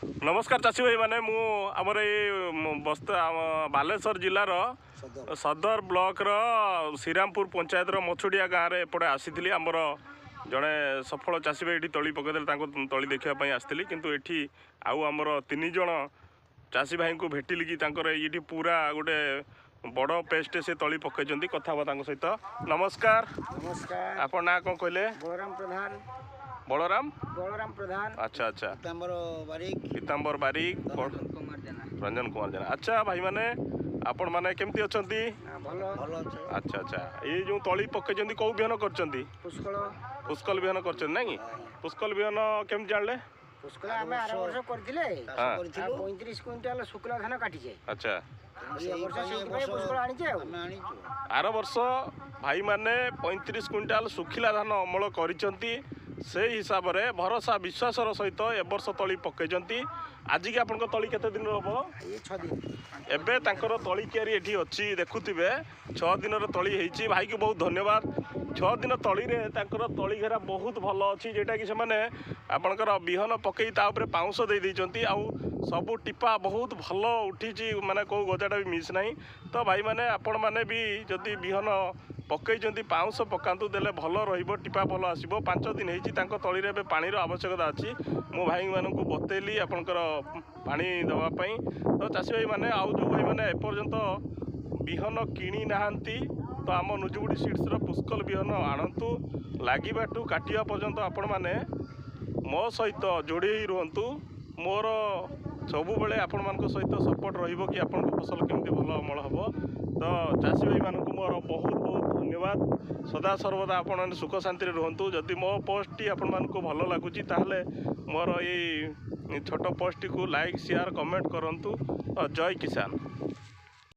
नमस्कार चाषी भाई मैंने आमर बालेश्वर जिलार सदर ब्लॉक रो श्रीरामपुर पंचायत मछुड़िया गाँव में एपटे आसी आमर जड़े सफल चाषी भाई ये तली पकईदे तली देखापी आसती किंतु ये आउ आमर 3 जन चाषी भाई को भेटिली कि ये पूरा गोटे बड़ पेस्ट से तली पकई कथा सहित। नमस्कार नमस्कार आपन ना कौन कहले? बलराम प्रधान। बलराम प्रधान। अच्छा अच्छा। पीताम्बर बारिक रंजन कुमार जेना। अच्छा भाई माने आपण माने केमती अछंती? अच्छा अच्छा। ये जो तली पकई कौ बिहन करचंती? पुष्कल बिहन करचंती नहीं? पुष्कल बिहन केम जानले? पुष्कल हमें 8 वर्ष करथिले 35 क्विंटल शुक्ला धान काटी जाय। अच्छा। ये वर्ष से भाई पुष्कल आनी जे आर वर्ष भाई माने 35 क्विंटल सुखिला धान अमल करिसंती से हिसाब रे भरोसा विश्वास सहित ए वर्ष तली पकईचंती। आज की आपन तली केते दिन हम? ये 6 दिन। एबे तांकर तली क्यारी एठी अछि देखुथिबे 6 दिन रे तली हेछि। भाई के बहुत धन्यवाद। 6 दिन तली रे तांकर तली घेरा बहुत भल अछि जेटा कि से माने आपनकर बिहन पकई ता ऊपर पाउंस दे दैचंती आउ सबु टिपा बहुत भल उठिछि माने को गजाटा भी मिस नाही। तो भाई माने आपण माने भी जदी बिहन पकई पाउंस पकातु देले भल रहिबो टिपा भल आसीबो। 5 दिन हेछि तांको तली रे पानी रो आवश्यकता अछि। मो भाई मानकु बतेली आपनकर पानी दवा पई। तो चाषी भाई माने आउ जो भाई माने एपर्यंत बिहन किणी नाहांती तो आम नुजुगुड़ी सीड्स रो पुष्कल बिहन आणंतु लागिबाटू काटिया पर्यंत आपण माने मो सहित जोड़ी रुहंतु। मोर सबु बेले आपण मानक सहित सपोर्ट रहिबो कि आपण फसल केमती भल अमल हबो। तो चाषी भाई मानकु मोर बहुत बहुत धन्यवाद। सदा सर्वदा आपण सुख शांति रे रुहंतु। जदि मो पोस्ट टी आपण मानकु भल लागुची ताहले मोर ये छोट पोस्ट को लाइक शेयर कमेंट करंतु। जय किसान।